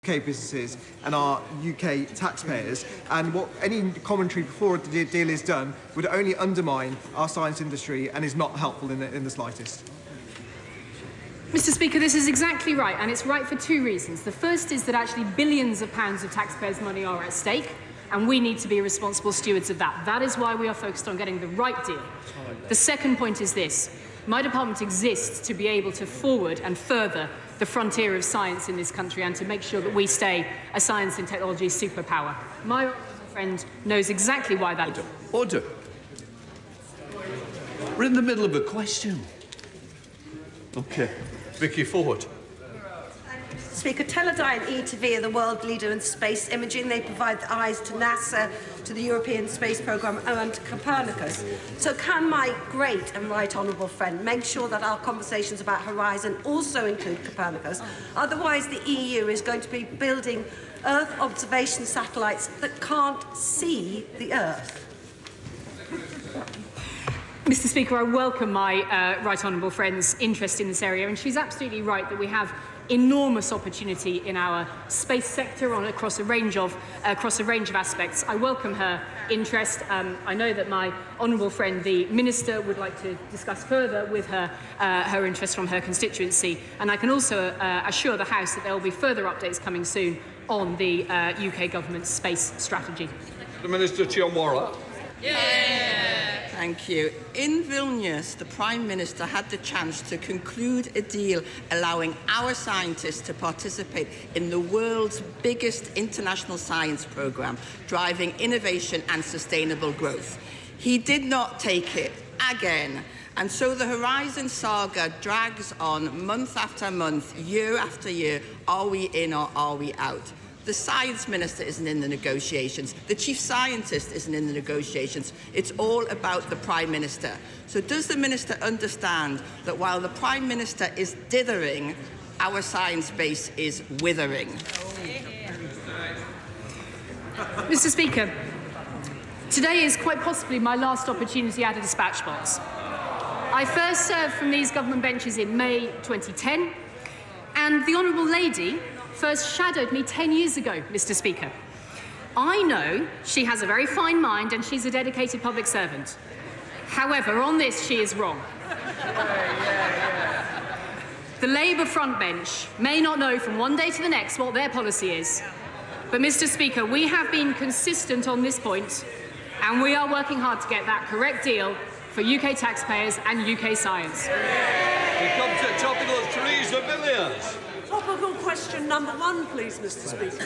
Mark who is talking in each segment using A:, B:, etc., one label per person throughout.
A: UK businesses and our UK taxpayers, and what any commentary before the deal is done would only undermine our science industry and is not helpful in the slightest.
B: Mr. Speaker, this is exactly right, and it's right for two reasons. The first is that actually billions of pounds of taxpayers' money are at stake, and we need to be responsible stewards of that. That is why we are focused on getting the right deal. The second point is this. My department exists to be able to forward and further the frontier of science in this country and to make sure that we stay a science and technology superpower. My friend knows exactly why that is.
C: Order. We're in the middle of a question. OK. Vicky, forward.
D: Speaker, Teledyne E2V are the world leader in space imaging. They provide the eyes to NASA, to the European Space Programme and to Copernicus. So can my great and right honourable friend make sure that our conversations about Horizon also include Copernicus? Otherwise, the EU is going to be building Earth observation satellites that can't see the Earth.
B: Mr. Speaker, I welcome my right honourable friend's interest in this area, and she's absolutely right that we have enormous opportunity in our space sector across a range of aspects. I welcome her interest. I know that my honourable friend, the Minister, would like to discuss further with her her interest from her constituency, and I can also assure the House that there will be further updates coming soon on the UK government's space strategy.
C: The Minister, Chiomwara.
E: Thank you. In Vilnius, the Prime Minister had the chance to conclude a deal allowing our scientists to participate in the world's biggest international science programme, driving innovation and sustainable growth. He did not take it again. And so the Horizon saga drags on month after month, year after year. Are we in or are we out? The Science Minister isn't in the negotiations. The Chief Scientist isn't in the negotiations. It's all about the Prime Minister. So does the Minister understand that while the Prime Minister is dithering, our science base is withering?
B: Mr. Speaker, today is quite possibly my last opportunity at a dispatch box. I first served from these government benches in May 2010, and the Honourable Lady first shadowed me 10 years ago, Mr. Speaker. I know she has a very fine mind and she's a dedicated public servant. However, on this, she is wrong. The Labour frontbench may not know from one day to the next what their policy is. But, Mr. Speaker, we have been consistent on this point, and we are working hard to get that correct deal for UK taxpayers and UK science.
C: We come to topical Theresa Villiers.
F: Topical question number one, please, Mr. Speaker.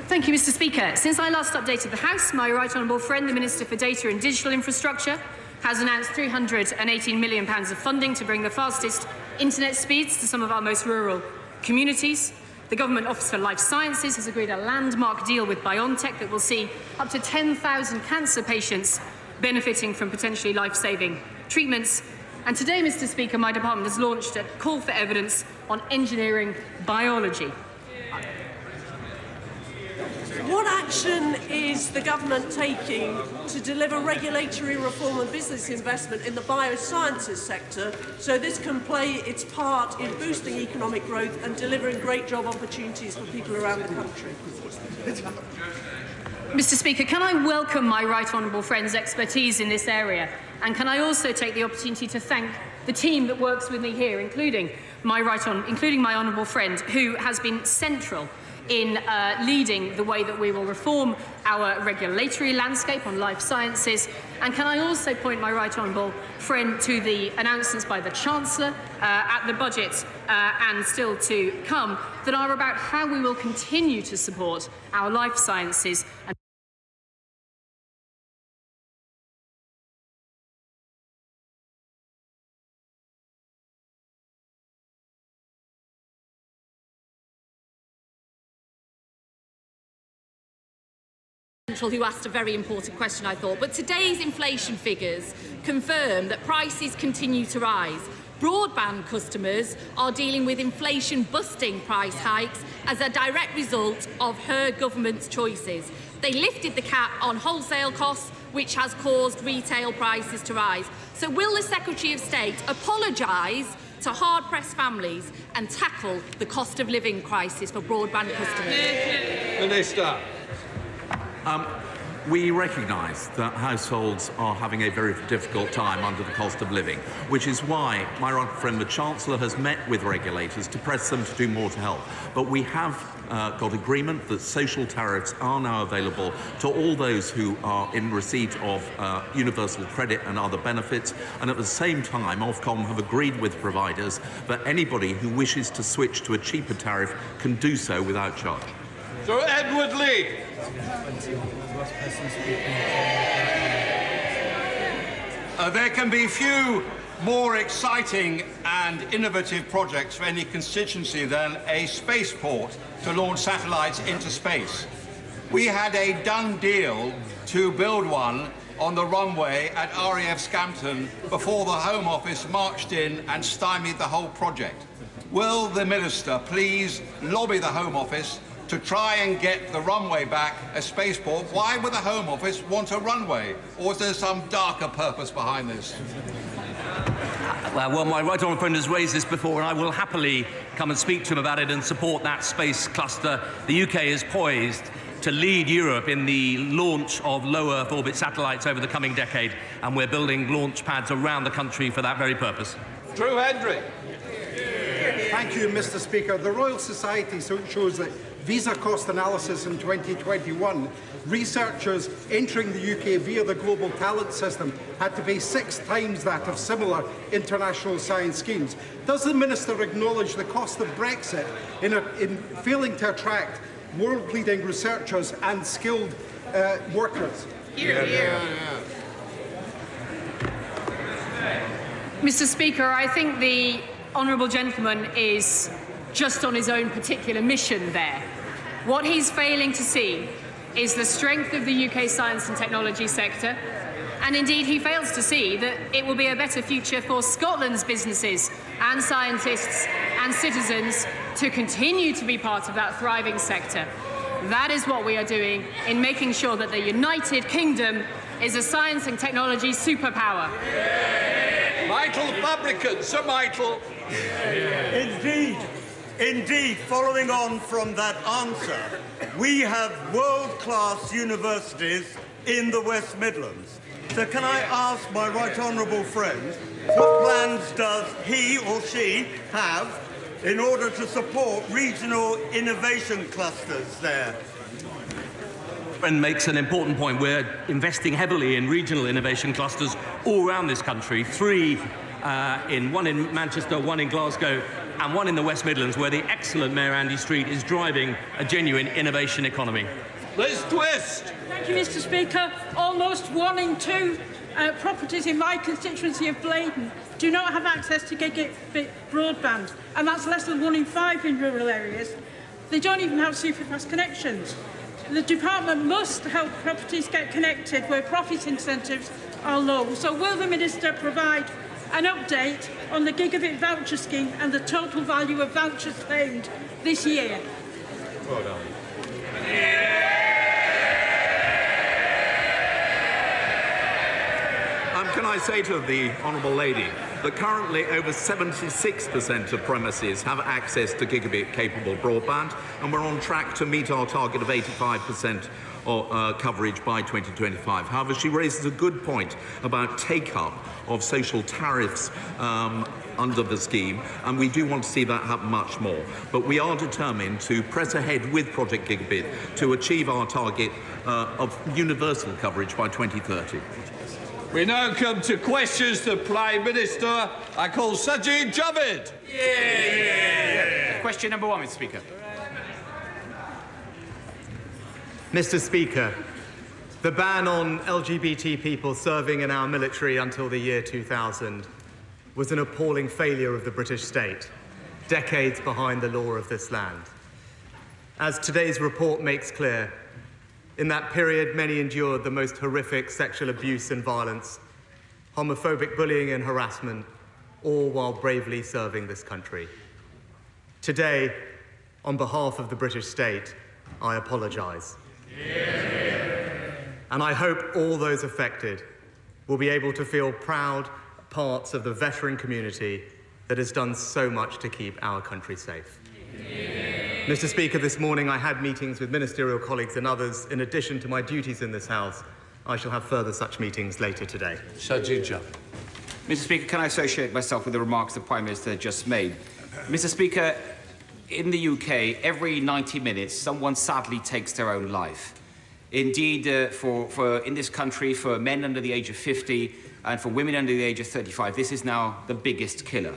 B: Thank you, Mr. Speaker. Since I last updated the House, my right honourable friend, the Minister for Data and Digital Infrastructure, has announced £318 million of funding to bring the fastest internet speeds to some of our most rural communities. The Government Office for Life Sciences has agreed a landmark deal with BioNTech that will see up to 10,000 cancer patients benefiting from potentially life-saving treatments. And today, Mr. Speaker, my department has launched a call for evidence on engineering biology.
F: What action is the government taking to deliver regulatory reform and business investment in the biosciences sector so this can play its part in boosting economic growth and delivering great job opportunities for people around the country?
B: Mr. Speaker, can I welcome my right honourable friend's expertise in this area? And can I also take the opportunity to thank the team that works with me here, including my honourable friend, who has been central in leading the way that we will reform our regulatory landscape on life sciences. And can I also point my right honourable friend to the announcements by the Chancellor at the budget and still to come that are about how we will continue to support our life sciences.
G: Who asked a very important question, I thought. But today's inflation figures confirm that prices continue to rise. Broadband customers are dealing with inflation-busting price hikes as a direct result of her government's choices. They lifted the cap on wholesale costs, which has caused retail prices to rise. So will the Secretary of State apologise to hard-pressed families and tackle the cost of living crisis for broadband customers?
H: Minister.
C: We recognise that households are having a very difficult time under the cost of living, which is why my right friend the Chancellor has met with regulators to press them to do more to help. But we have got agreement that social tariffs are now available to all those who are in receipt of universal credit and other benefits, and at the same time Ofcom have agreed with providers that anybody who wishes to switch to a cheaper tariff can do so without charge.
H: Sir Edward Lee.
I: There can be few more exciting and innovative projects for any constituency than a spaceport to launch satellites into space. We had a done deal to build one on the runway at RAF Scampton before the Home Office marched in and stymied the whole project. Will the Minister please lobby the Home Office to try and get the runway back a spaceport? Why would the Home Office want a runway? Or is there some darker purpose behind this?
J: Well, my right honourable friend has raised this before, and I will happily come and speak to him about it and support that space cluster. The UK is poised to lead Europe in the launch of low Earth orbit satellites over the coming decade, and we're building launch pads around the country for that very purpose.
H: Drew Hendry.
K: Thank you, Mr. Speaker. The Royal Society shows that visa cost analysis in 2021, researchers entering the UK via the global talent system had to pay 6 times that of similar international science schemes. Does the Minister acknowledge the cost of Brexit in failing to attract world-leading researchers and skilled workers?
B: Mr. Speaker, I think the honourable gentleman is just on his own particular mission there. What he's failing to see is the strength of the UK science and technology sector, and indeed he fails to see that it will be a better future for Scotland's businesses and scientists and citizens to continue to be part of that thriving sector. That is what we are doing in making sure that the United Kingdom is a science and technology superpower.
H: Michael Fabricant. Sir Michael.
L: Indeed, following on from that answer, we have world-class universities in the West Midlands. So can I ask my right honourable friend, what plans does he or she have in order to support regional innovation clusters there?
J: Friend makes an important point. We're investing heavily in regional innovation clusters all around this country. 3 one in Manchester, 1 in Glasgow, and 1 in the West Midlands, where the excellent Mayor Andy Street is driving a genuine innovation economy.
H: Liz Twist.
M: Thank you, Mr. Speaker. Almost 1 in 2 properties in my constituency of Blaydon do not have access to gigabit broadband, and that's less than 1 in 5 in rural areas. They don't even have superfast connections. The department must help properties get connected where profit incentives are low. So will the Minister provide an update on the gigabit voucher scheme and the total value of vouchers claimed this year?
H: Well done.
C: Can I say to the Honourable Lady that currently over 76% of premises have access to gigabit-capable broadband, and we're on track to meet our target of 85% coverage by 2025. However, she raises a good point about take-up of social tariffs under the scheme, and we do want to see that happen much more. But we are determined to press ahead with Project Gigabit to achieve our target of universal coverage by 2030.
H: We now come to questions to Prime Minister. I call Sajid Javid.
N: Question number 1, Mr. Speaker. Mr. Speaker, the ban on LGBT people serving in our military until the year 2000 was an appalling failure of the British state, decades behind the law of this land. As today's report makes clear, in that period, many endured the most horrific sexual abuse and violence, homophobic bullying and harassment, all while bravely serving this country. Today, on behalf of the British state, I apologise. And I hope all those affected will be able to feel proud parts of the veteran community that has done so much to keep our country safe. Mr. Speaker, this morning I had meetings with ministerial colleagues and others. In addition to my duties in this House, I shall have further such meetings later today.
O: Mr. Speaker, can I associate myself with the remarks the Prime Minister just made? Mr. Speaker, in the UK, every 90 minutes, someone sadly takes their own life. Indeed, in this country, for men under the age of 50 and for women under the age of 35, this is now the biggest killer.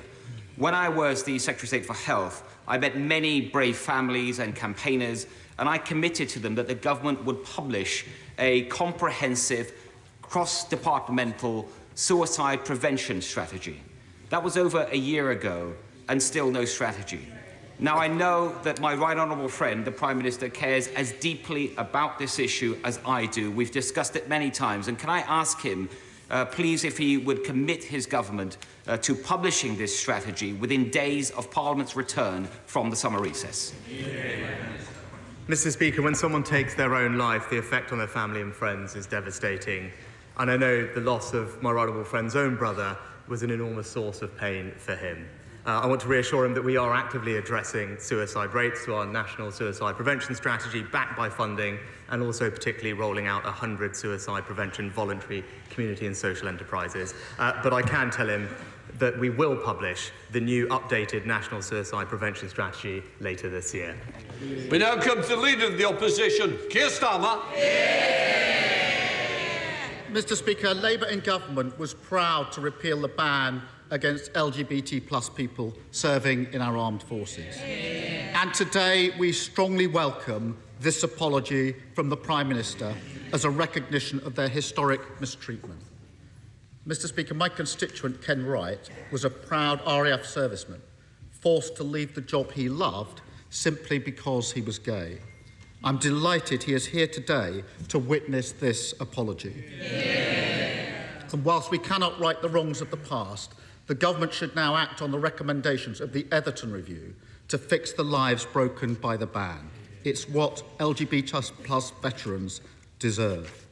O: When I was the Secretary of State for Health, I met many brave families and campaigners, and I committed to them that the government would publish a comprehensive, cross-departmental suicide prevention strategy. That was over a year ago, and still no strategy. Now, I know that my right honourable friend, the Prime Minister, cares as deeply about this issue as I do. We've discussed it many times, and can I ask him, please, if he would commit his government to publishing this strategy within days of Parliament's return from the summer recess?
N: Mr. Speaker, when someone takes their own life, the effect on their family and friends is devastating. And I know the loss of my right honourable friend's own brother was an enormous source of pain for him. I want to reassure him that we are actively addressing suicide rates through our national suicide prevention strategy, backed by funding, and also particularly rolling out 100 suicide prevention voluntary community and social enterprises. But I can tell him that we will publish the new updated national suicide prevention strategy later this year.
H: We now come to the Leader of the Opposition, Keir Starmer.
P: Mr. Speaker, Labour in government was proud to repeal the ban against LGBT+ people serving in our armed forces. And today we strongly welcome this apology from the Prime Minister as a recognition of their historic mistreatment. Mr. Speaker, my constituent Ken Wright was a proud RAF serviceman, forced to leave the job he loved simply because he was gay. I'm delighted he is here today to witness this apology. And whilst we cannot right the wrongs of the past, the government should now act on the recommendations of the Etherton Review to fix the lives broken by the ban. It's what LGBT+ veterans deserve.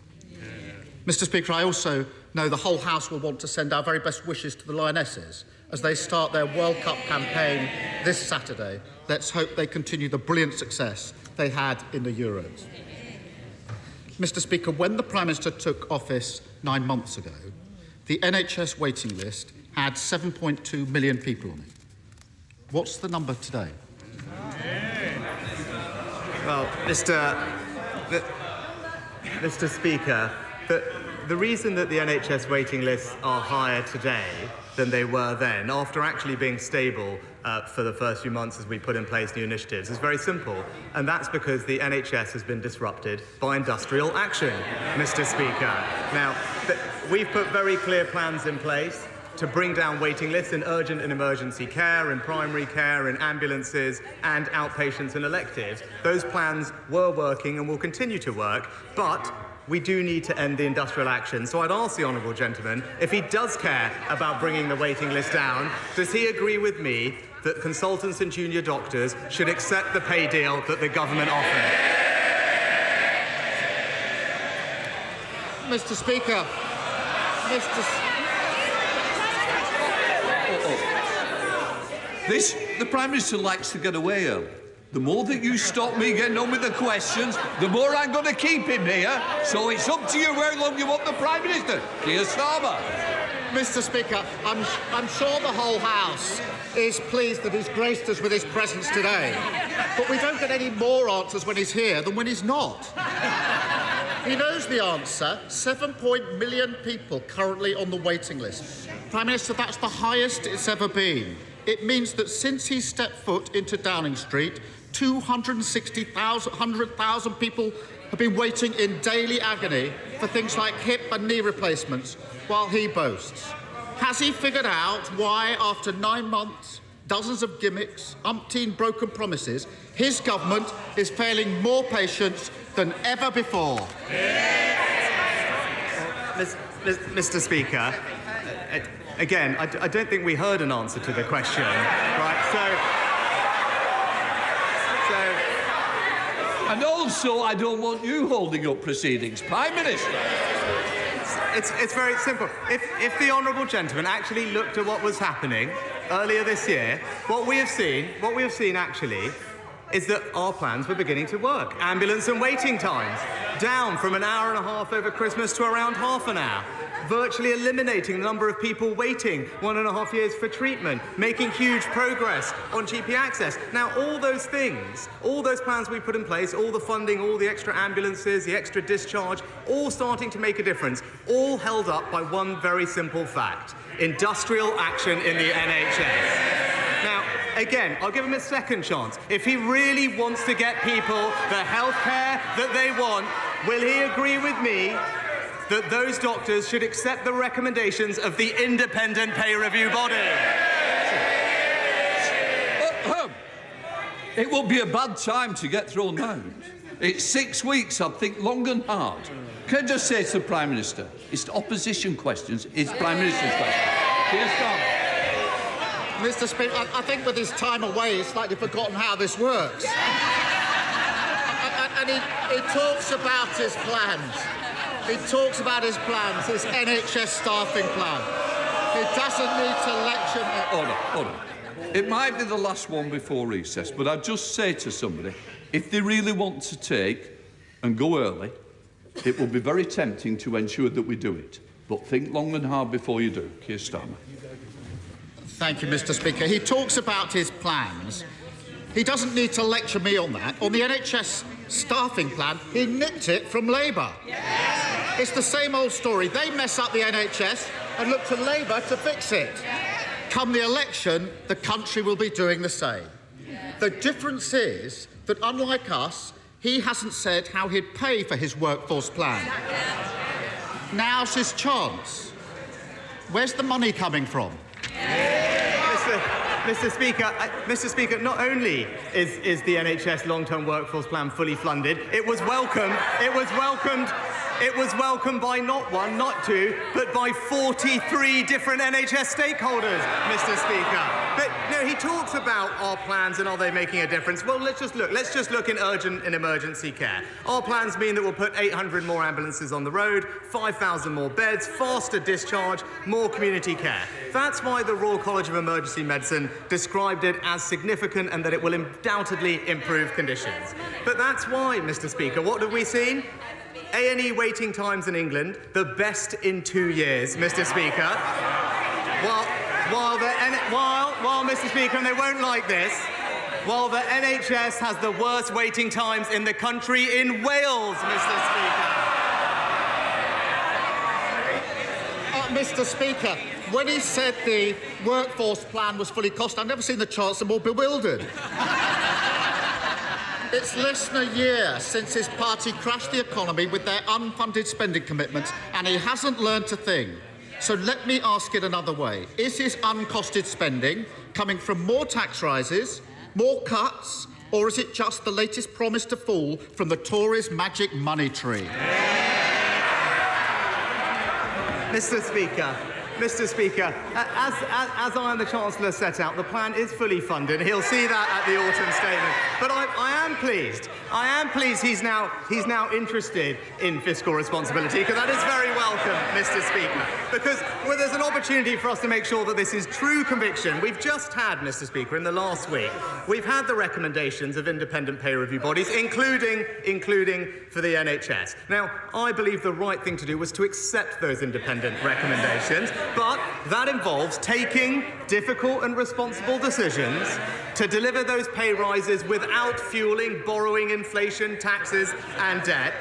P: Mr. Speaker, I also know the whole House will want to send our very best wishes to the Lionesses as they start their World Cup campaign this Saturday. Let's hope they continue the brilliant success they had in the Euros. Mr. Speaker, when the Prime Minister took office 9 months ago, the NHS waiting list had 7.2 million people on it. What's the number today?
N: Well, Mr. Speaker, the reason that the NHS waiting lists are higher today than they were then, after actually being stable for the first few months as we put in place new initiatives, is very simple. And that's because the NHS has been disrupted by industrial action, Mr. Speaker. Now, we've put very clear plans in place to bring down waiting lists in urgent and emergency care, in primary care, in ambulances and outpatients and electives. Those plans were working and will continue to work, but we do need to end the industrial action. So I'd ask the honourable gentleman, if he does care about bringing the waiting list down, does he agree with me that consultants and junior doctors should accept the pay deal that the government offered?
P: Mr. Speaker,
H: The Prime Minister likes to get away early. The more that you stop me getting on with the questions, the more I'm going to keep him here. So it's up to you how long you want the Prime Minister. Keir Starmer.
P: Mr. Speaker, I'm sure the whole House is pleased that he's graced us with his presence today. But we don't get any more answers when he's here than when he's not. He knows the answer. 7 million people currently on the waiting list. Prime Minister, that's the highest it's ever been. It means that since he stepped foot into Downing Street, 100,000 people have been waiting in daily agony for things like hip and knee replacements, while he boasts. Has he figured out why, after 9 months, dozens of gimmicks, umpteen broken promises, his government is failing more patients than ever before?
N: Mr. Speaker, again, I don't think we heard an answer to the question, right?
H: And also, I don't want you holding up proceedings, Prime Minister.
N: It's very simple. If the honourable gentleman actually looked at what was happening earlier this year, what we have seen actually is that our plans were beginning to work. Ambulance and waiting times down from an hour and a half over Christmas to around half an hour. Virtually eliminating the number of people waiting 1.5 years for treatment, making huge progress on GP access. Now, all those things, all those plans we put in place, all the funding, all the extra ambulances, the extra discharge, all starting to make a difference, all held up by one very simple fact: industrial action in the NHS. Now, again, I'll give him a second chance. If he really wants to get people the health care that they want, will he agree with me that those doctors should accept the recommendations of the independent pay review body?
H: It will be a bad time to get thrown out. It's 6 weeks, I think, long and hard. Can I just say to the Prime Minister, it's opposition questions, it's Prime Minister's questions. Here's Tom.
P: Mr. Speaker, I think with his time away, he's slightly forgotten how this works. And he talks about his plans. He talks about his plans, his NHS staffing plan. He doesn't need to lecture me.
H: Order. It might be the last one before recess, but I'd just say to somebody, if they really want to take and go early, it will be very tempting to ensure that we do it. But think long and hard before you do. Keir Starmer.
P: Thank you, Mr. Speaker. He talks about his plans. He doesn't need to lecture me on that. On the NHS staffing plan, he nicked it from Labour. Yes. It's the same old story. They mess up the NHS and look to Labour to fix it. Come the election, the country will be doing the same. The difference is that, unlike us, he hasn't said how he'd pay for his workforce plan. Now's his chance. Where's the money coming from?
N: Mr. Speaker, not only is the NHS long-term workforce plan fully funded, it was welcomed by not one, not two, but by 43 different NHS stakeholders, Mr. Speaker. But no, he talks about our plans and are they making a difference? Well, let's just look in urgent and emergency care. Our plans mean that we'll put 800 more ambulances on the road, 5,000 more beds, faster discharge, more community care. That's why the Royal College of Emergency Medicine described it as significant and that it will undoubtedly improve conditions. But that's why, Mr. Speaker, what have we seen? A&E waiting times in England, the best in 2 years, Mr. Speaker. While Mr. Speaker, and they won't like this, while the NHS has the worst waiting times in the country in Wales, Mr. Speaker.
P: Mr. Speaker, when he said the workforce plan was fully costed, I've never seen the Chancellor more bewildered. It's less than a year since his party crashed the economy with their unfunded spending commitments, and he hasn't learned a thing. So let me ask it another way. Is his uncosted spending coming from more tax rises, more cuts, or is it just the latest promise to fall from the Tories' magic money tree?
N: Mr. Speaker, as I and the Chancellor set out, the plan is fully funded. He'll see that at the autumn statement. But I am pleased he's now interested in fiscal responsibility, because that is very welcome, Mr. Speaker. Because there's an opportunity for us to make sure that this is true conviction. We've just had, Mr. Speaker, in the last week, we've had the recommendations of independent pay review bodies, including for the NHS. Now, I believe the right thing to do was to accept those independent recommendations. But that involves taking difficult and responsible decisions to deliver those pay rises without fueling borrowing, inflation, taxes and debt.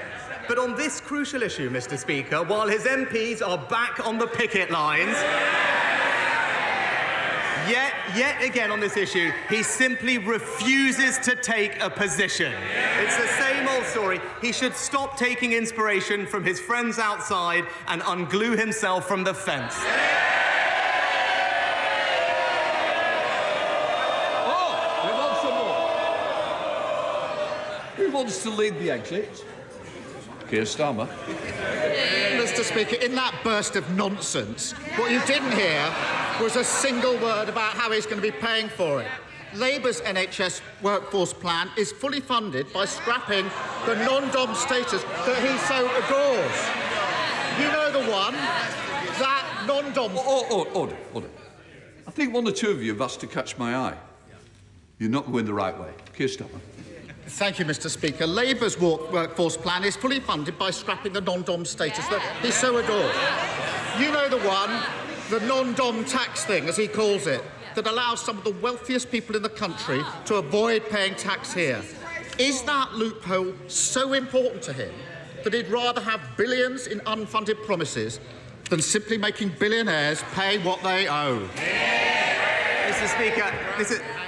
N: But on this crucial issue, Mr. Speaker, while his MPs are back on the picket lines, yet again on this issue, he simply refuses to take a position. It's the same old story. He should stop taking inspiration from his friends outside and unglue himself from the fence.
H: Oh, we want some more. Who wants to lead the exit? Keir Starmer.
P: Mr. Speaker, in that burst of nonsense, what you didn't hear was a single word about how he's going to be paying for it. Labour's NHS workforce plan is fully funded by scrapping the non-dom status that he so adores. You know the one, that non-dom...
H: Order. I think one or two of you have asked to catch my eye. You're not going the right way. Keir Starmer.
P: Thank you, Mr. Speaker. Labour's workforce plan is fully funded by scrapping the non-dom status that he so adores. You know the one, the non-dom tax thing, as he calls it, that allows some of the wealthiest people in the country to avoid paying tax here. Is that loophole so important to him that he'd rather have billions in unfunded promises than simply making billionaires pay what they owe?
N: Mr. Speaker,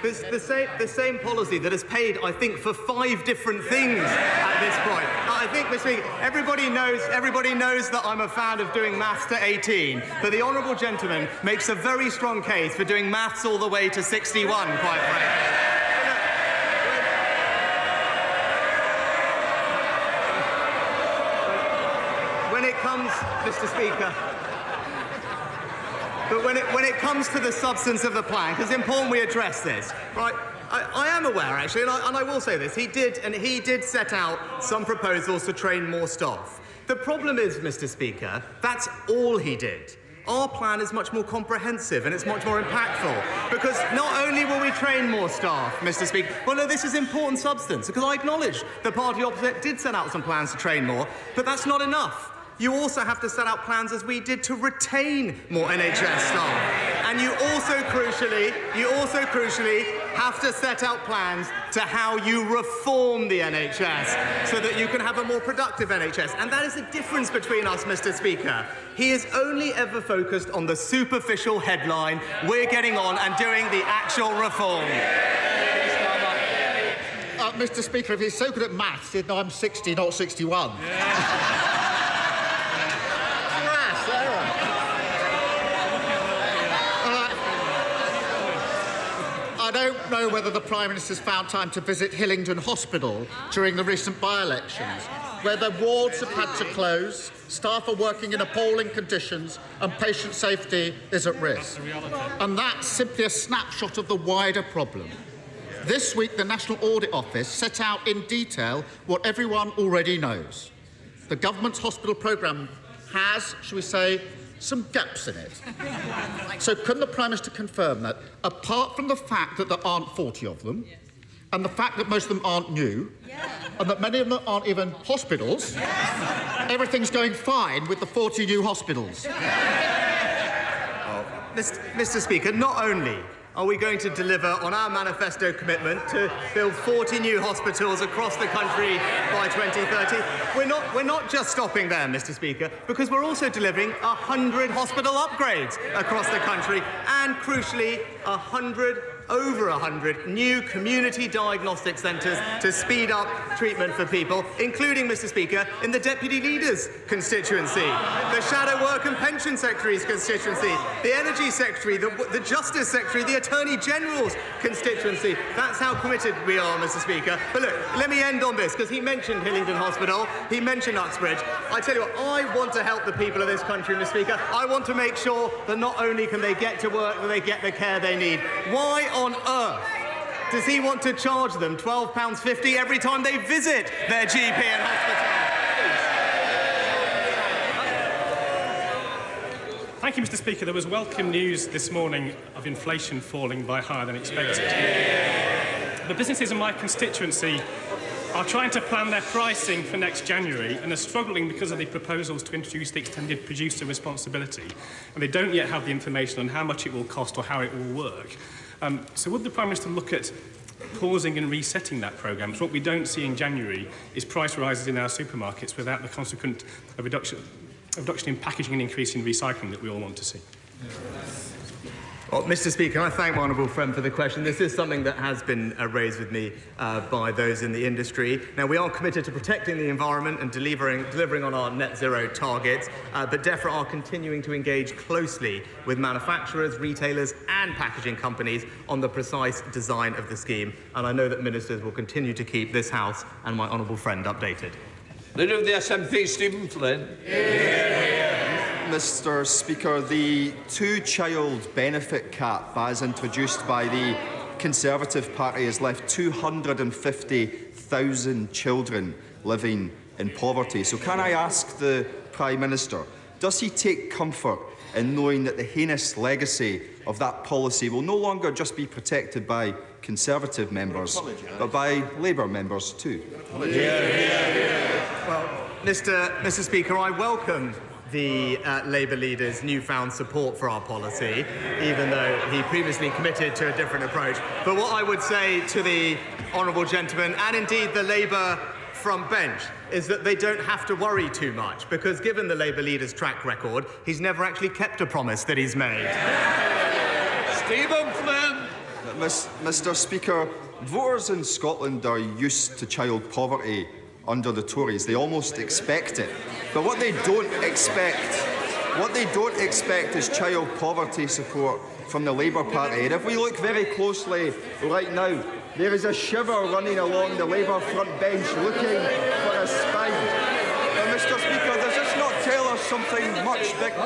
N: the same policy that has paid, I think, for 5 different things at this point. I think, Mr. Speaker, everybody knows that I'm a fan of doing maths to 18, but the honourable gentleman makes a very strong case for doing maths all the way to 61, quite frankly. When it comes, Mr. Speaker, but when it comes to the substance of the plan, because it's important we address this, right? I am aware, actually, and I will say this. He did set out some proposals to train more staff. The problem is, Mr. Speaker, that's all he did. Our plan is much more comprehensive and it's much more impactful, because not only will we train more staff, Mr. Speaker, well, no, this is important substance, because I acknowledge the party opposite did set out some plans to train more, but that's not enough. You also have to set out plans, as we did, to retain more NHS staff. And you also crucially have to set out plans to how you reform the NHS so that you can have a more productive NHS. And that is the difference between us, Mr. Speaker. He is only ever focused on the superficial headline. We're getting on and doing the actual reform.
P: Mr. Speaker, if he's so good at maths, he'd know I'm 60, not 61. I don't know whether the Prime Minister's found time to visit Hillingdon Hospital during the recent by-elections, where their wards have had to close, staff are working in appalling conditions, and patient safety is at risk. And that's simply a snapshot of the wider problem. This week, the National Audit Office set out in detail what everyone already knows. The government's hospital programme has, shall we say, some gaps in it. So can the Prime Minister confirm that, apart from the fact that there aren't 40 of them, and the fact that most of them aren't new, and that many of them aren't even hospitals, everything's going fine with the 40 new hospitals?
N: Mr. Speaker, not only are we going to deliver on our manifesto commitment to build 40 new hospitals across the country by 2030, we're not just stopping there, Mr. Speaker, because we're also delivering 100 hospital upgrades across the country and, crucially, over 100 new community diagnostic centres to speed up treatment for people, including, Mr. Speaker, in the Deputy Leader's constituency, the Shadow Work and Pension Secretary's constituency, the Energy Secretary, the Justice Secretary, the Attorney General's constituency. That's how committed we are, Mr. Speaker. But look, let me end on this, because he mentioned Hillingdon Hospital, he mentioned Uxbridge. I tell you what, I want to help the people of this country, Mr. Speaker. I want to make sure that not only can they get to work, but they get the care they need. Why on earth does he want to charge them £12.50 every time they visit their GP and hospital?
Q: Thank you, Mr. Speaker. There was welcome news this morning of inflation falling by higher than expected. The businesses in my constituency are trying to plan their pricing for next January and are struggling because of the proposals to introduce the extended producer responsibility, and they don't yet have the information on how much it will cost or how it will work. So would the Prime Minister look at pausing and resetting that programme? So what we don't see in January is price rises in our supermarkets without the consequent reduction in packaging and increase in recycling that we all want to see.
N: Well, Mr. Speaker, I thank my honourable friend for the question. This is something that has been raised with me by those in the industry. Now, we are committed to protecting the environment and delivering on our net zero targets, but DEFRA are continuing to engage closely with manufacturers, retailers and packaging companies on the precise design of the scheme. And I know that ministers will continue to keep this House and my honourable friend updated.
H: Leader of the SNP, Stephen Flynn.
R: Mr. Speaker, the two-child benefit cap, as introduced by the Conservative Party, has left 250,000 children living in poverty. So can I ask the Prime Minister, does he take comfort in knowing that the heinous legacy of that policy will no longer just be protected by Conservative members, but by Labour members too?
N: Well, Mr. Speaker, I welcome the Labour leader's newfound support for our policy, even though he previously committed to a different approach. But what I would say to the honourable gentleman, and indeed the Labour front bench, is that they don't have to worry too much, because given the Labour leader's track record, he's never actually kept a promise that he's made.
H: Stephen Flynn!
R: Mr. Speaker, voters in Scotland are used to child poverty under the Tories. They almost expect it. But what they don't expect is child poverty support from the Labour Party. And if we look very closely right now, there is a shiver running along the Labour front bench looking for a spine. Now, Mr. Speaker, does this not tell us something much bigger?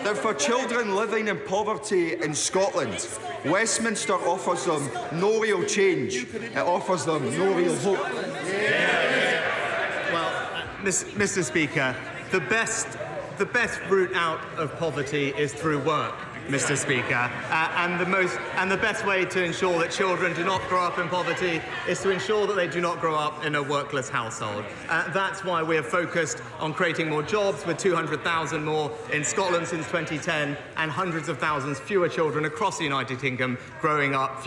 R: That for children living in poverty in Scotland, Westminster offers them no real change. It offers them no real hope.
N: Well, Mr. Speaker, the best route out of poverty is through work, Mr. Speaker, and the best way to ensure that children do not grow up in poverty is to ensure that they do not grow up in a workless household. That's why we are focused on creating more jobs, with 200,000 more in Scotland since 2010, and hundreds of thousands fewer children across the United Kingdom growing up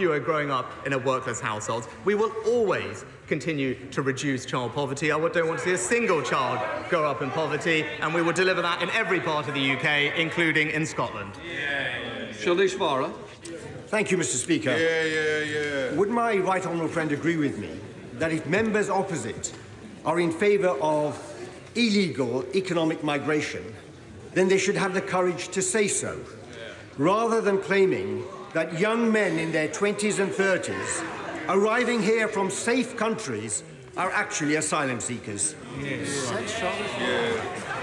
N: in a workless household. We will always continue to reduce child poverty. I don't want to see a single child grow up in poverty, and we will deliver that in every part of the UK, including in Scotland.
H: Shalish Vara.
S: Thank you, Mr. Speaker. Would my right honourable friend agree with me that if members opposite are in favour of illegal economic migration, then they should have the courage to say so, rather than claiming that young men in their 20s and 30s arriving here from safe countries are actually asylum seekers?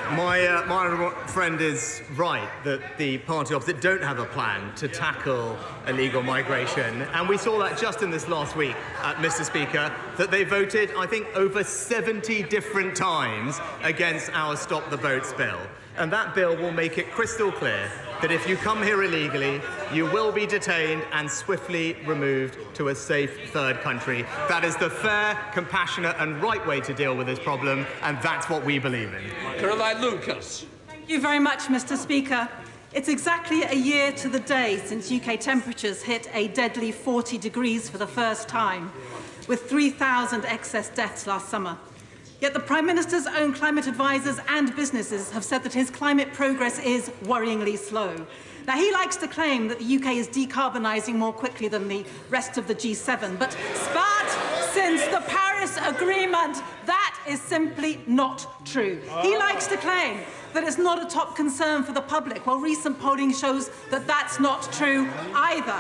N: My honourable friend is right that the party opposite don't have a plan to tackle illegal migration. And we saw that just in this last week, Mr. Speaker, that they voted, I think, over 70 different times against our Stop the Boats bill. And that bill will make it crystal clear that if you come here illegally, you will be detained and swiftly removed to a safe third country. That is the fair, compassionate and right way to deal with this problem, and that's what we believe in.
H: Caroline Lucas.
T: Thank you very much, Mr. Speaker. It's exactly a year to the day since UK temperatures hit a deadly 40 degrees for the first time, with 3,000 excess deaths last summer. Yet the Prime Minister's own climate advisers and businesses have said that his climate progress is worryingly slow. Now, he likes to claim that the UK is decarbonising more quickly than the rest of the G7, but since the Paris Agreement, that is simply not true. He likes to claim that it's not a top concern for the public, while recent polling shows that that's not true either.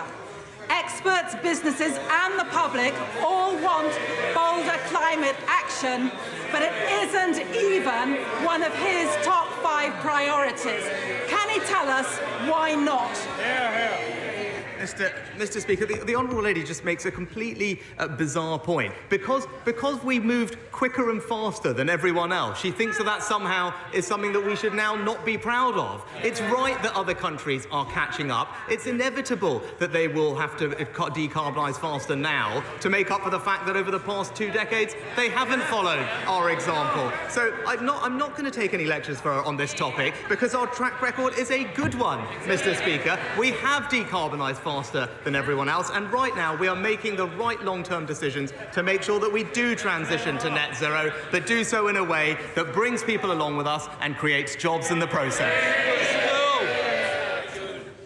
T: Experts, businesses and the public all want bolder climate action, but it isn't even one of his top 5 priorities. Can he tell us why not?
N: Mr. Speaker, the Honourable Lady just makes a completely bizarre point. Because we moved quicker and faster than everyone else, she thinks that somehow is something that we should now not be proud of. It's right that other countries are catching up. It's inevitable that they will have to decarbonise faster now to make up for the fact that over the past 2 decades they haven't followed our example. So I'm not going to take any lectures on this topic, because our track record is a good one, Mr. Speaker. We have decarbonised faster than everyone else, and right now we are making the right long-term decisions to make sure that we do transition to net zero, but do so in a way that brings people along with us and creates jobs in the process.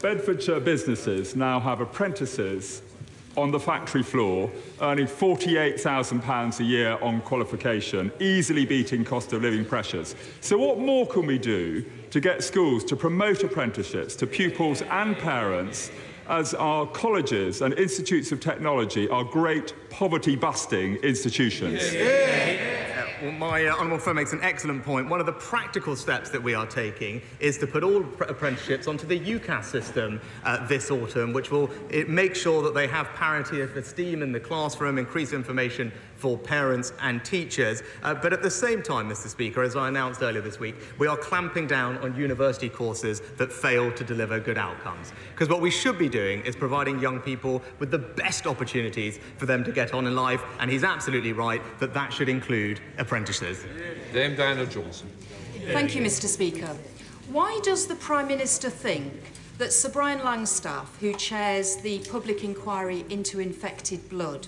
U: Bedfordshire businesses now have apprentices on the factory floor earning £48,000 a year on qualification, easily beating cost of living pressures. So what more can we do to get schools to promote apprenticeships to pupils and parents, as our colleges and institutes of technology are great poverty-busting institutions?
N: Well, my honourable friend makes an excellent point. One of the practical steps that we are taking is to put all apprenticeships onto the UCAS system this autumn, which will make sure that they have parity of esteem in the classroom, increase information for parents and teachers. But at the same time, Mr. Speaker, as I announced earlier this week, we are clamping down on university courses that fail to deliver good outcomes. Because what we should be doing is providing young people with the best opportunities for them to get on in life, and he's absolutely right that that should include apprentices.
A: Dame Diana Johnson.
V: Thank you, Mr. Speaker. Why does the Prime Minister think that Sir Brian Langstaff, who chairs the public inquiry into infected blood,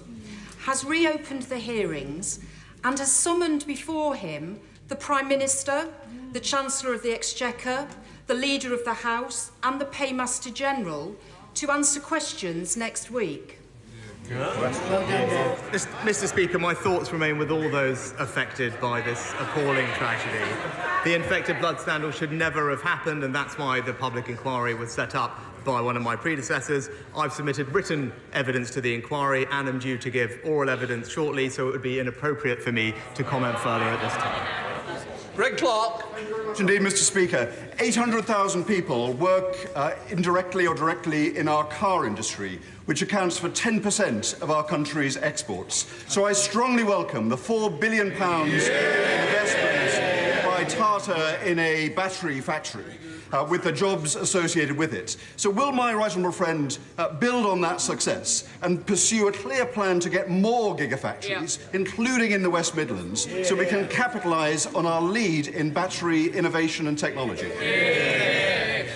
V: has reopened the hearings and has summoned before him the Prime Minister, the Chancellor of the Exchequer, the Leader of the House and the Paymaster General to answer questions next week?
N: Mr. Speaker, my thoughts remain with all those affected by this appalling tragedy. The infected blood scandal should never have happened, and that's why the public inquiry was set up by one of my predecessors. I've submitted written evidence to the inquiry and am due to give oral evidence shortly, so it would be inappropriate for me to comment further at this time.
A: Greg Clark.
W: Indeed, Mr. Speaker. 800,000 people work indirectly or directly in our car industry, which accounts for 10% of our country's exports. So I strongly welcome the £4 billion investment by Tata in a battery factory, with the jobs associated with it. So will my right honourable friend build on that success and pursue a clear plan to get more gigafactories, including in the West Midlands, so we can capitalise on our lead in battery innovation and technology?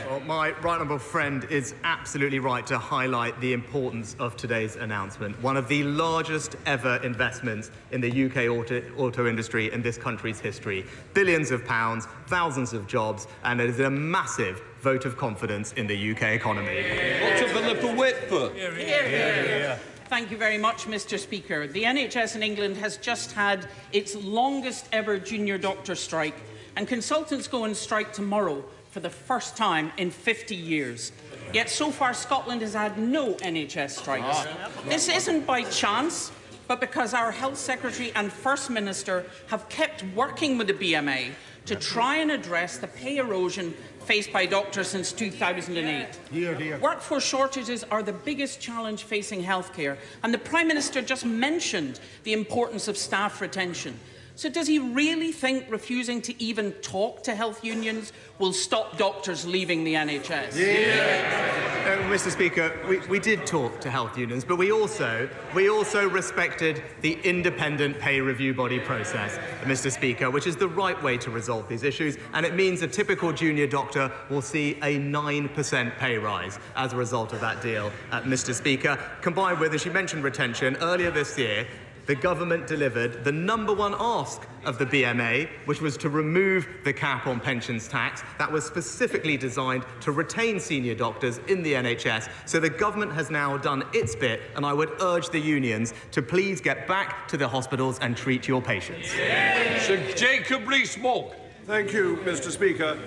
N: Well, my right honourable friend is absolutely right to highlight the importance of today's announcement, one of the largest ever investments in the UK auto industry in this country's history. Billions of pounds, thousands of jobs, and it is a massive vote of confidence in the UK economy.
A: Dr. Philippa Whitford.
X: Thank you very much, Mr. Speaker. The NHS in England has just had its longest ever junior doctor strike, and consultants go on strike tomorrow for the first time in 50 years. Yet so far Scotland has had no NHS strikes. This isn't by chance, but because our Health Secretary and First Minister have kept working with the BMA to try and address the pay erosion faced by doctors since 2008. Workforce shortages are the biggest challenge facing healthcare, and the Prime Minister just mentioned the importance of staff retention. So does he really think refusing to even talk to health unions will stop doctors leaving the NHS?
N: Mr. Speaker, we did talk to health unions, but we also respected the independent pay review body process, Mr. Speaker, which is the right way to resolve these issues, and it means a typical junior doctor will see a 9% pay rise as a result of that deal, Mr. Speaker. Combined with, as you mentioned, retention, earlier this year, the government delivered the #1 ask of the BMA, which was to remove the cap on pensions tax that was specifically designed to retain senior doctors in the NHS. So the government has now done its bit, and I would urge the unions to please get back to the hospitals and treat your patients.
A: Sir Jacob Rees-Mogg.
Y: Thank you, Mr. Speaker.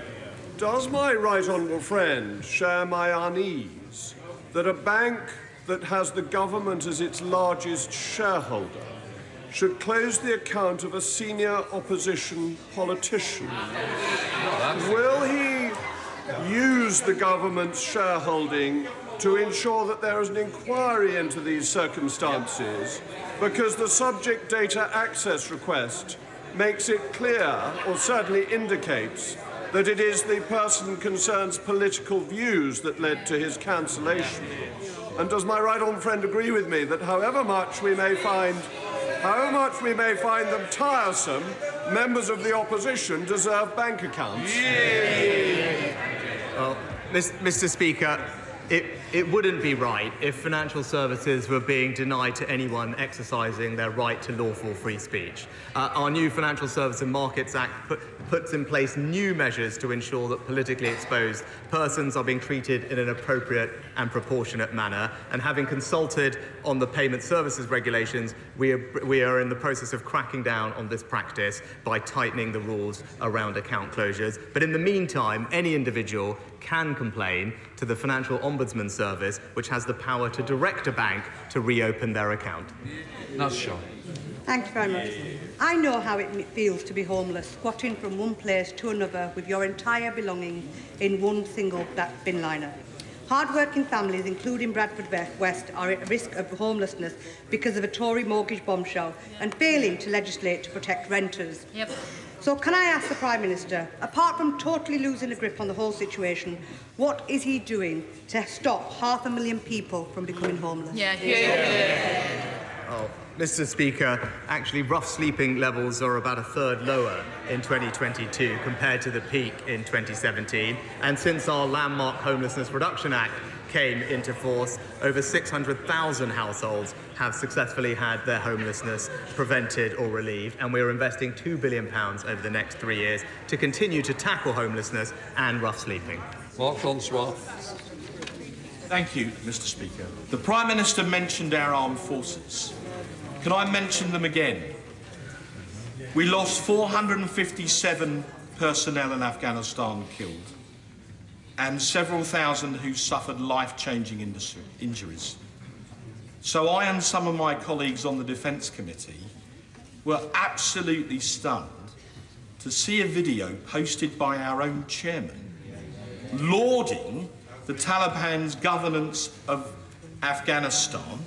Y: Does my right honourable friend share my unease that a bank that has the government as its largest shareholder should close the account of a senior opposition politician? Will he use the government's shareholding to ensure that there is an inquiry into these circumstances, because the subject data access request makes it clear, or certainly indicates, that it is the person concerned's political views that led to his cancellation? And does my right honourable friend agree with me that however much we may find them tiresome, members of the opposition deserve bank accounts?
N: Well, Mr. Speaker, it wouldn't be right if financial services were being denied to anyone exercising their right to lawful free speech. Our new Financial Services and Markets Act puts in place new measures to ensure that politically exposed persons are being treated in an appropriate and proportionate manner. And having consulted on the payment services regulations, we are in the process of cracking down on this practice by tightening the rules around account closures. But in the meantime, any individual can complain to the Financial Ombudsman Service, which has the power to direct a bank to reopen their account.
A: Not sure.
D: Thanks very much. I know how it feels to be homeless, squatting from one place to another with your entire belongings in one single black bin liner. Hard-working families, including Bradford West, are at risk of homelessness because of a Tory mortgage bombshell and failing to legislate to protect renters.
B: Yep.
D: So can I ask the Prime Minister, apart from totally losing a grip on the whole situation, what is he doing to stop 500,000 people from becoming homeless?
N: Oh, Mr. Speaker, actually rough sleeping levels are about a third lower in 2022 compared to the peak in 2017. And since our landmark Homelessness Reduction Act came into force, over 600,000 households have successfully had their homelessness prevented or relieved, and we're investing £2 billion over the next 3 years to continue to tackle homelessness and rough sleeping.
A: Francois.
E: Thank you, Mr. Speaker. The Prime Minister mentioned our armed forces. Can I mention them again? We lost 457 personnel in Afghanistan killed, and several thousand who suffered life-changing injuries. So I and some of my colleagues on the Defence Committee were absolutely stunned to see a video posted by our own chairman lauding the Taliban's governance of Afghanistan,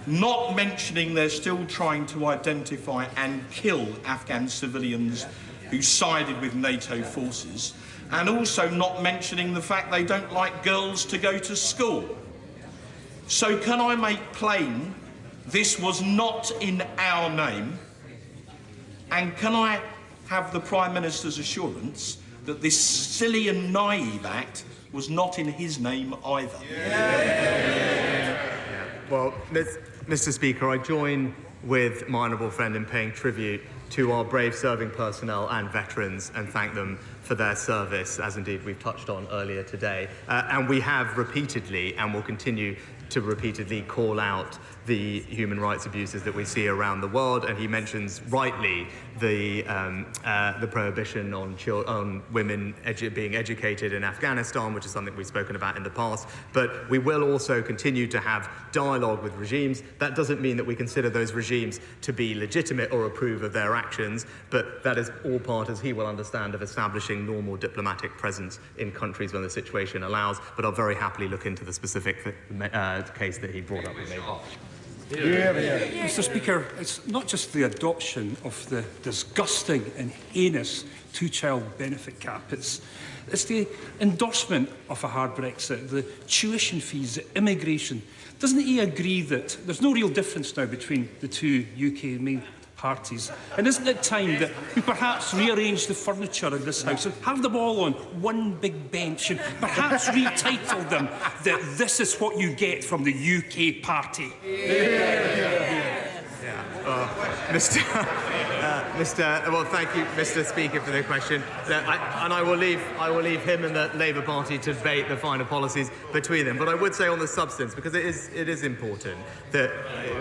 E: not mentioning they're still trying to identify and kill Afghan civilians who sided with NATO forces, and also not mentioning the fact they don't like girls to go to school. So can I make plain this was not in our name? And can I have the Prime Minister's assurance that this silly and naive act was not in his name either?
N: Well, Mr. Speaker, I join with my honourable friend in paying tribute to our brave serving personnel and veterans and thank them for their service, as indeed we've touched on earlier today. And we have repeatedly and will continue to repeatedly call out the human rights abuses that we see around the world, and he mentions rightly the prohibition on women being educated in Afghanistan, which is something we've spoken about in the past. But we will also continue to have dialogue with regimes. That doesn't mean that we consider those regimes to be legitimate or approve of their actions, but that is all part, as he will understand, of establishing normal diplomatic presence in countries when the situation allows. But I'll very happily look into the specific case that he brought up with me.
F: Mr. Speaker, it's not just the adoption of the disgusting and heinous two-child benefit cap. It's the endorsement of a hard Brexit, the tuition fees, the immigration. Doesn't he agree that there's no real difference now between the two UK main parties? And isn't it time that we perhaps rearrange the furniture in this House and have them all on one big bench and perhaps retitle them that this is what you get from the UK party?
N: Well, thank you, Mr. Speaker, for the question. I will leave him and the Labour Party to debate the finer policies between them. But I would say on the substance, because it is important that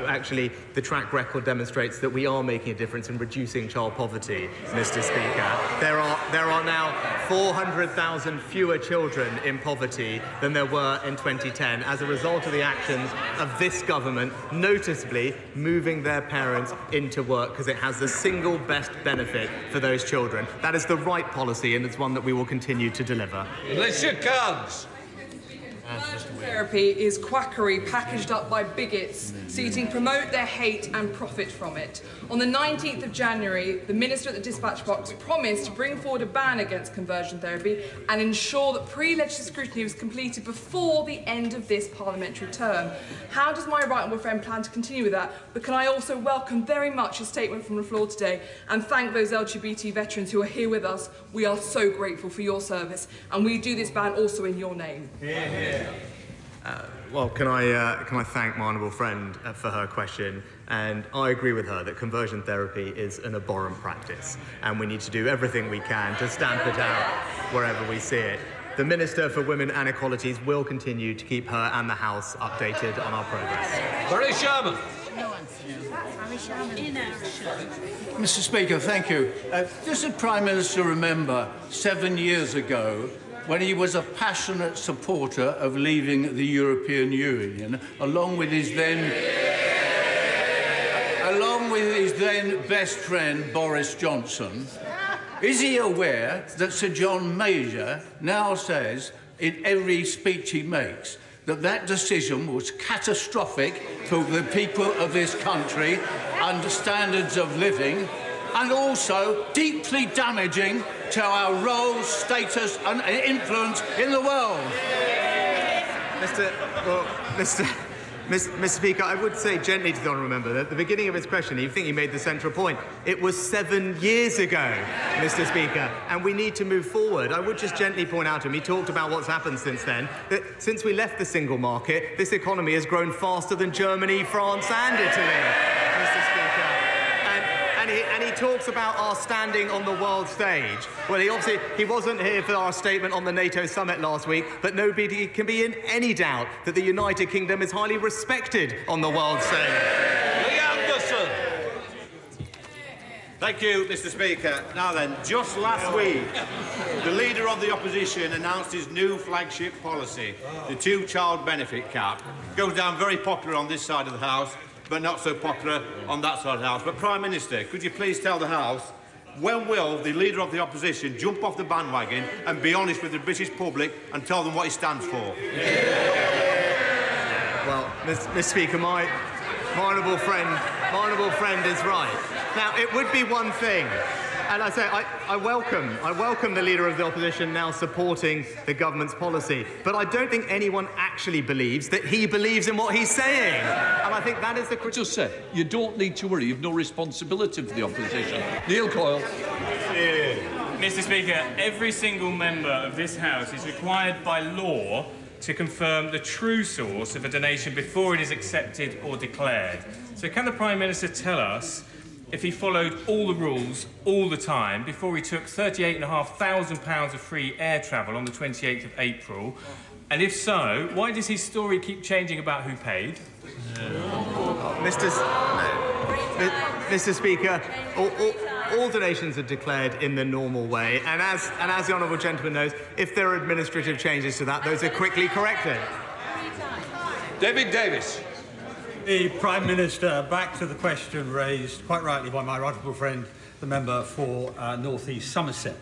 N: actually the track record demonstrates that we are making a difference in reducing child poverty, Mr. Speaker. There are now 400,000 fewer children in poverty than there were in 2010 as a result of the actions of this government, noticeably moving their parents into work, because it has the single best benefit for those children. That is the right policy, and it's one that we will continue to deliver.
A: Bless your cards.
G: Therapy is quackery packaged up by bigots seeking to promote their hate and profit from it. On the 19th of January, the Minister at the Dispatch Box promised to bring forward a ban against conversion therapy and ensure that pre-legislative scrutiny was completed before the end of this parliamentary term. How does my right honourable friend plan to continue with that? But can I also welcome very much his statement from the floor today and thank those LGBT veterans who are here with us. We are so grateful for your service, and we do this ban also in your name.
N: Well, can I thank my honourable friend for her question? And I agree with her that conversion therapy is an abhorrent practice, and we need to do everything we can to stamp it out wherever we see it. The Minister for Women and Equalities will continue to keep her and the House updated on our progress.
A: Barry Sherman.
I: Mr. Speaker, thank you. Does the Prime Minister remember 7 years ago when he was a passionate supporter of leaving the European Union, along with his then then best friend Boris Johnson, is he aware that Sir John Major now says in every speech he makes that that decision was catastrophic for the people of this country and standards of living, and also deeply damaging to our role, status and influence in the world?
N: Mr. Speaker, I would say gently to the honourable member that at the beginning of his question, you think he made the central point. It was 7 years ago, Mr. Speaker, and we need to move forward. I would just gently point out to him, he talked about what's happened since then, that since we left the single market, this economy has grown faster than Germany, France and Italy, Mr. Speaker. And he talks about our standing on the world stage. Well, he wasn't here for our statement on the NATO summit last week, but nobody can be in any doubt that the United Kingdom is highly respected on the world stage.
C: Thank you, Mr. Speaker. Now then, just last week, the Leader of the Opposition announced his new flagship policy, the two-child benefit cap. It goes down very popular on this side of the House, but not so popular on that side of the House. But, Prime Minister, could you please tell the House, when will the Leader of the Opposition jump off the bandwagon and be honest with the British public and tell them what he stands for?
N: Well, Mr. Speaker, my honourable friend is right. Now, it would be one thing, and I say I welcome the Leader of the Opposition now supporting the government's policy, but I don't think anyone actually believes that he believes in what he's saying. And I think that is the...
H: Just say, you don't need to worry, you've no responsibility for the opposition. Neil Coyle.
J: Mr. Speaker, every single member of this House is required by law to confirm the true source of a donation before it is accepted or declared. So can the Prime Minister tell us if he followed all the rules all the time before he took £38,500 of free air travel on the 28th of April? And if so, why does his story keep changing about who paid?
N: Mr. Speaker, all donations are declared in the normal way, and as the honourable gentleman knows, if there are administrative changes to that, those are quickly corrected.
C: David Davis.
K: The Prime Minister, back to the question raised quite rightly by my right honourable friend, the member for North East Somerset.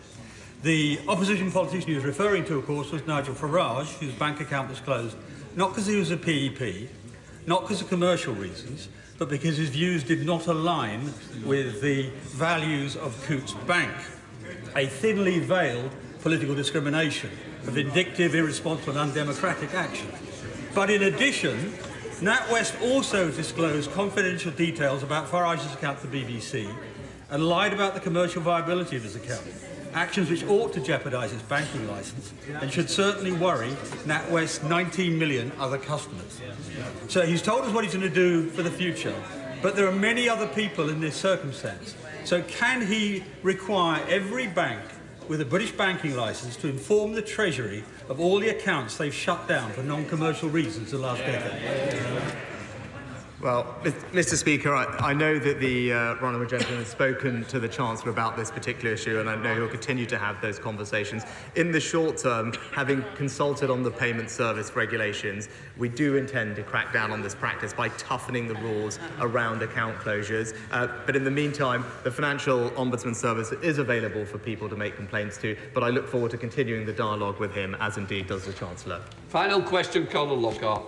K: The opposition politician he was referring to, of course, was Nigel Farage, whose bank account was closed, not because he was a PEP, not because of commercial reasons, but because his views did not align with the values of Coutts Bank, a thinly veiled political discrimination, a vindictive, irresponsible and undemocratic action. But in addition, NatWest also disclosed confidential details about Farage's account to the BBC and lied about the commercial viability of his account, actions which ought to jeopardise its banking licence and should certainly worry NatWest's 19 million other customers. So he's told us what he's going to do for the future, but there are many other people in this circumstance. So can he require every bank with a British banking licence to inform the Treasury of all the accounts they've shut down for non-commercial reasons the last decade?
N: Well, Mr. Speaker, I know that the honourable gentleman has spoken to the Chancellor about this particular issue, and I know he'll continue to have those conversations. In the short term, having consulted on the payment service regulations, we do intend to crack down on this practice by toughening the rules around account closures. But in the meantime, the Financial Ombudsman Service is available for people to make complaints to, but I look forward to continuing the dialogue with him, as indeed does the Chancellor.
A: Final question, Colin Lockhart.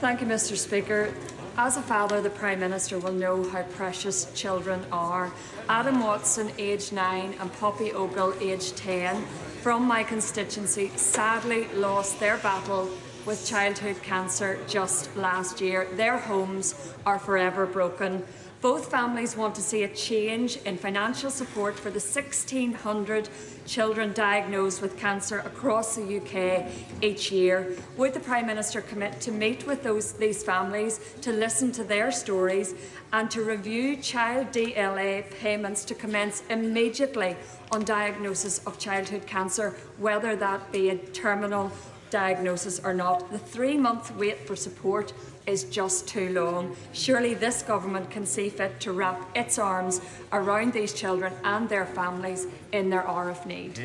L: Thank you, Mr. Speaker. As a father, the Prime Minister will know how precious children are. Adam Watson, aged 9, and Poppy Ogle, aged 10, from my constituency, sadly lost their battle with childhood cancer just last year. Their homes are forever broken. Both families want to see a change in financial support for the 1,600 children diagnosed with cancer across the UK each year. Would the Prime Minister commit to meet with these families, to listen to their stories and to review child DLA payments to commence immediately on diagnosis of childhood cancer, whether that be a terminal diagnosis or not? The 3-month wait for support is just too long. Surely this government can see fit to wrap its arms around these children and their families in their hour of need.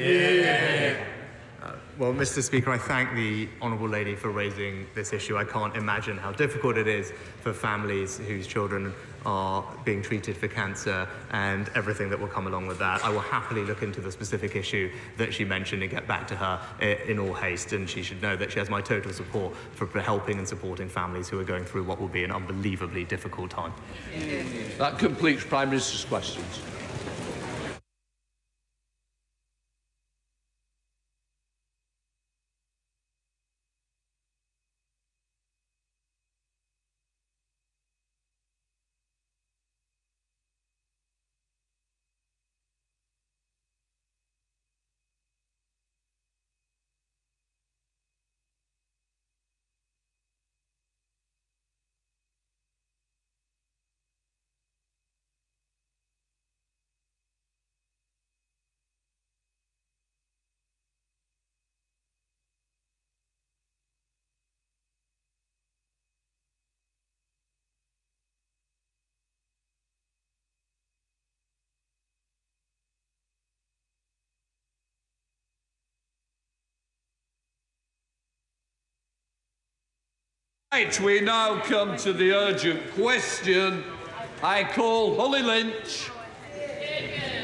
N: Well, Mr. Speaker, I thank the honourable lady for raising this issue. I can't imagine how difficult it is for families whose children are being treated for cancer and everything that will come along with that. I will happily look into the specific issue that she mentioned and get back to her in all haste, and she should know that she has my total support for helping and supporting families who are going through what will be an unbelievably difficult time.
H: That completes Prime Minister's questions. Right, we now come to the urgent question. I call Holly Lynch.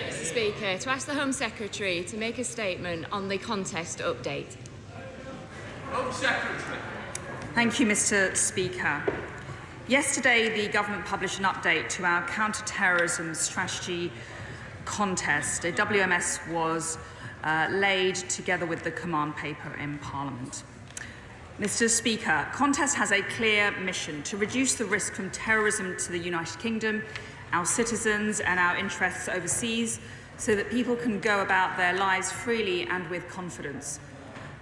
M: Mr. Speaker, to ask the Home Secretary to make a statement on the contest update.
H: Home Secretary.
O: Thank you, Mr. Speaker. Yesterday, the government published an update to our counter-terrorism strategy contest. A WMS was laid together with the command paper in Parliament. Mr. Speaker, contest has a clear mission to reduce the risk from terrorism to the United Kingdom, our citizens and our interests overseas, so that people can go about their lives freely and with confidence.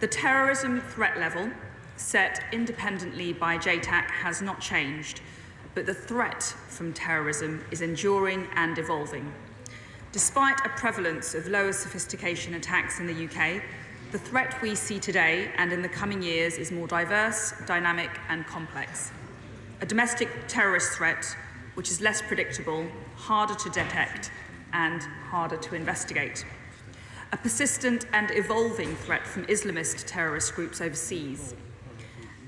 O: The terrorism threat level, set independently by JTAC, has not changed, but the threat from terrorism is enduring and evolving. Despite a prevalence of lower sophistication attacks in the UK, the threat we see today and in the coming years is more diverse, dynamic and complex. A domestic terrorist threat which is less predictable, harder to detect and harder to investigate. A persistent and evolving threat from Islamist terrorist groups overseas.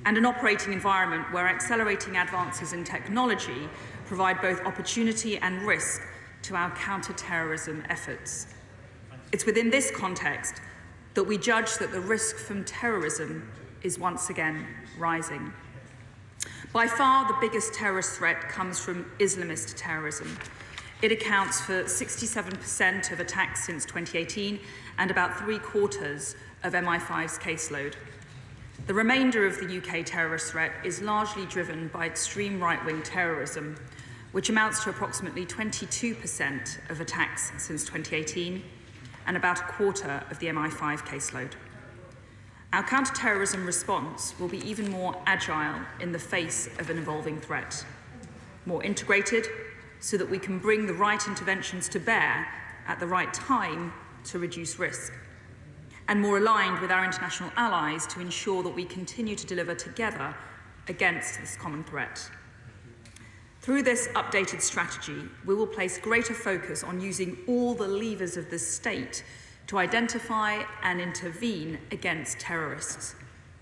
O: And an operating environment where accelerating advances in technology provide both opportunity and risk to our counter-terrorism efforts. It's within this context that we judge that the risk from terrorism is once again rising. By far, the biggest terrorist threat comes from Islamist terrorism. It accounts for 67% of attacks since 2018 and about 3/4 of MI5's caseload. The remainder of the UK terrorist threat is largely driven by extreme right-wing terrorism, which amounts to approximately 22% of attacks since 2018 and about 1/4 of the MI5 caseload. Our counter-terrorism response will be even more agile in the face of an evolving threat, more integrated so that we can bring the right interventions to bear at the right time to reduce risk, and more aligned with our international allies to ensure that we continue to deliver together against this common threat. Through this updated strategy, we will place greater focus on using all the levers of the state to identify and intervene against terrorists.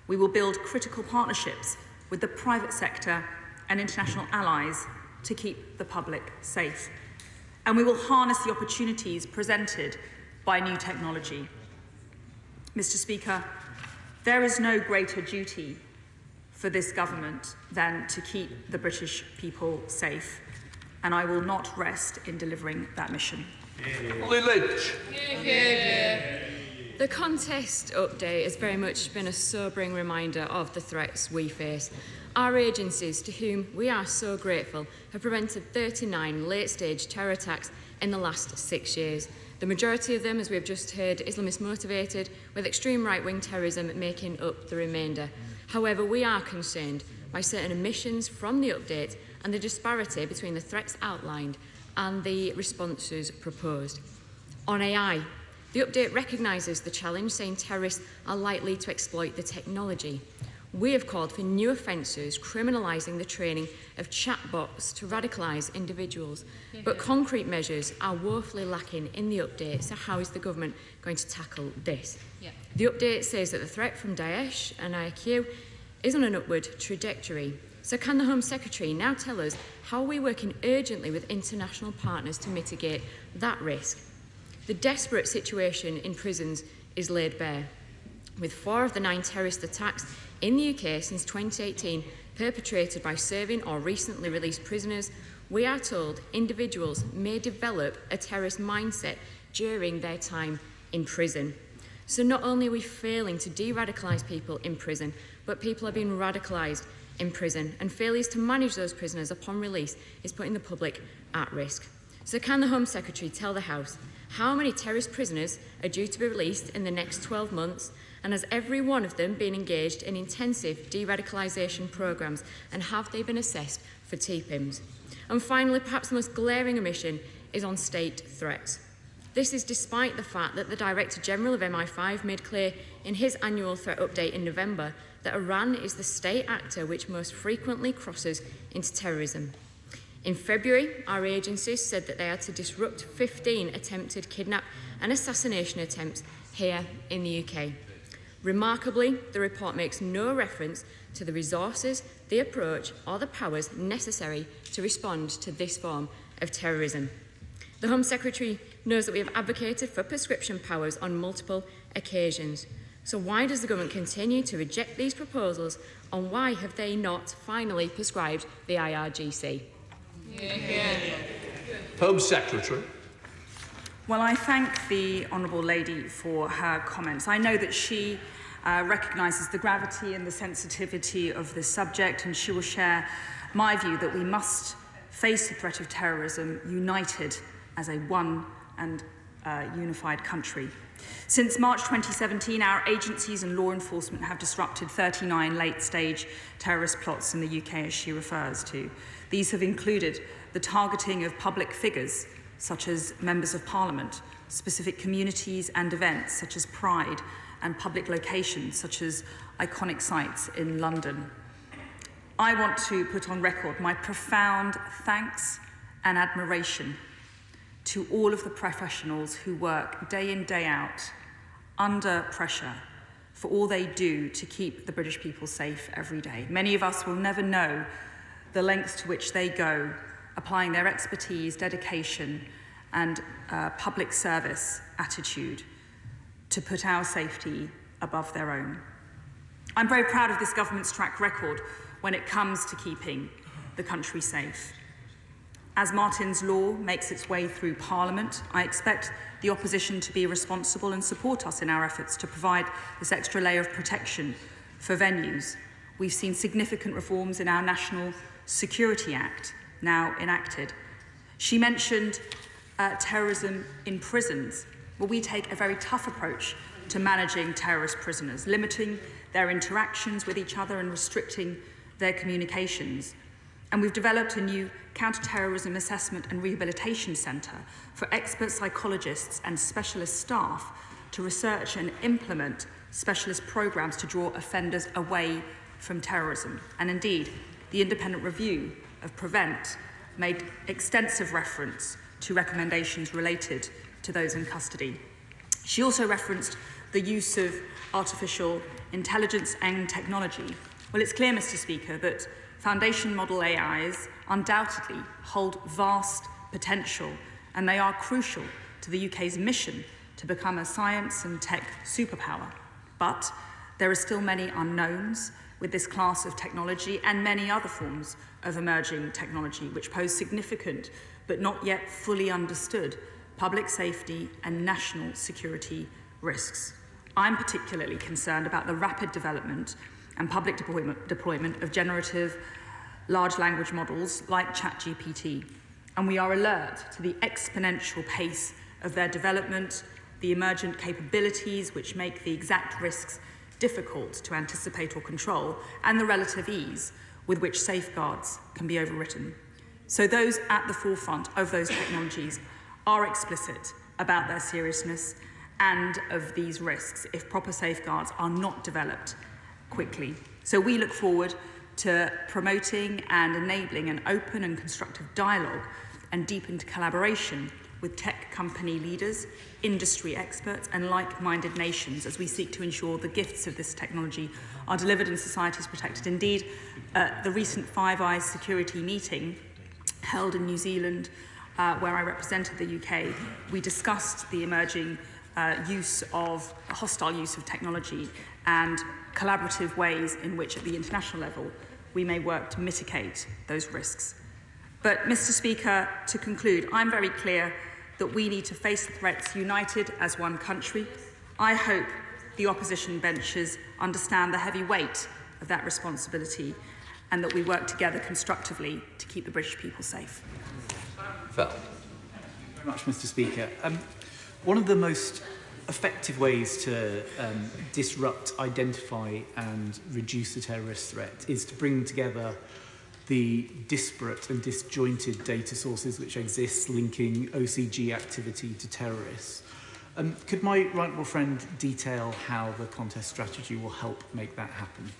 O: We will build critical partnerships with the private sector and international allies to keep the public safe. And we will harness the opportunities presented by new technology. Mr. Speaker, there is no greater duty for this government than to keep the British people safe, and I will not rest in delivering that mission.
H: Holly Lynch.
M: The contest update has very much been a sobering reminder of the threats we face. Our agencies, to whom we are so grateful, have prevented 39 late-stage terror attacks in the last 6 years. The majority of them, as we have just heard, Islamist motivated, with extreme right-wing terrorism making up the remainder. However, we are concerned by certain omissions from the update and the disparity between the threats outlined and the responses proposed. On AI, the update recognises the challenge, saying terrorists are likely to exploit the technology. We have called for new offences criminalising the training of chatbots to radicalise individuals, but concrete measures are woefully lacking in the update, so how is the government going to tackle this? The update says that the threat from Daesh and IQ is on an upward trajectory. So can the Home Secretary now tell us how we're working urgently with international partners to mitigate that risk? The desperate situation in prisons is laid bare, with 4 of the 9 terrorist attacks in the UK since 2018 perpetrated by serving or recently released prisoners. We are told individuals may develop a terrorist mindset during their time in prison. So not only are we failing to de-radicalise people in prison, but people are being radicalised in prison, and failures to manage those prisoners upon release is putting the public at risk. So can the Home Secretary tell the House how many terrorist prisoners are due to be released in the next 12 months, and has every one of them been engaged in intensive de-radicalisation programmes, and have they been assessed for TPIMs? And finally, perhaps the most glaring omission is on state threats. This is despite the fact that the Director General of MI5 made clear in his annual threat update in November that Iran is the state actor which most frequently crosses into terrorism. In February, our agencies said that they had to disrupt 15 attempted kidnap and assassination attempts here in the UK. Remarkably, the report makes no reference to the resources, the approach or the powers necessary to respond to this form of terrorism. The Home Secretary knows that we have advocated for prescription powers on multiple occasions. So why does the government continue to reject these proposals, and why have they not finally prescribed the IRGC?
H: Home Secretary.
O: Well, I thank the Honourable Lady for her comments. I know that she recognises the gravity and the sensitivity of this subject, and she will share my view that we must face the threat of terrorism united as a one and unified country. Since March 2017, our agencies and law enforcement have disrupted 39 late-stage terrorist plots in the UK, as she refers to. These have included the targeting of public figures, such as members of Parliament, specific communities and events, such as Pride, and public locations, such as iconic sites in London. I want to put on record my profound thanks and admiration to all of the professionals who work day in, day out, under pressure, for all they do to keep the British people safe every day. Many of us will never know the lengths to which they go, applying their expertise, dedication, and public service attitude to put our safety above their own. I'm very proud of this government's track record when it comes to keeping the country safe. As Martin's Law makes its way through Parliament, I expect the opposition to be responsible and support us in our efforts to provide this extra layer of protection for venues. We've seen significant reforms in our National Security Act, now enacted. She mentioned terrorism in prisons. Well, we take a very tough approach to managing terrorist prisoners, limiting their interactions with each other and restricting their communications. And we've developed a new Counter-terrorism Assessment and Rehabilitation Centre for expert psychologists and specialist staff to research and implement specialist programmes to draw offenders away from terrorism. And indeed, the independent review of Prevent made extensive reference to recommendations related to those in custody. She also referenced the use of artificial intelligence and technology. Well, it's clear, Mr. Speaker, that foundation model AIs undoubtedly hold vast potential, and they are crucial to the UK's mission to become a science and tech superpower. But there are still many unknowns with this class of technology and many other forms of emerging technology which pose significant but not yet fully understood public safety and national security risks. I'm particularly concerned about the rapid development and public deployment of generative large language models like ChatGPT, and we are alert to the exponential pace of their development, the emergent capabilities which make the exact risks difficult to anticipate or control, and the relative ease with which safeguards can be overwritten. So those at the forefront of those technologies are explicit about their seriousness and of these risks if proper safeguards are not developed quickly. So we look forward to promoting and enabling an open and constructive dialogue and deepened collaboration with tech company leaders, industry experts and like-minded nations as we seek to ensure the gifts of this technology are delivered and society is protected. Indeed, the recent Five Eyes security meeting held in New Zealand, where I represented the UK, we discussed the emerging hostile use of technology and collaborative ways in which at the international level we may work to mitigate those risks. But, Mr. Speaker, to conclude, I'm very clear that we need to face the threats united as one country. I hope the opposition benches understand the heavy weight of that responsibility and that we work together constructively to keep the British people safe.
A: Phil.
P: Thank you very much, Mr. Speaker. One of the most effective ways to disrupt, identify and reduce the terrorist threat is to bring together the disparate and disjointed data sources which exist linking OCG activity to terrorists. Could my right honourable friend detail how the contest strategy will help make that happen?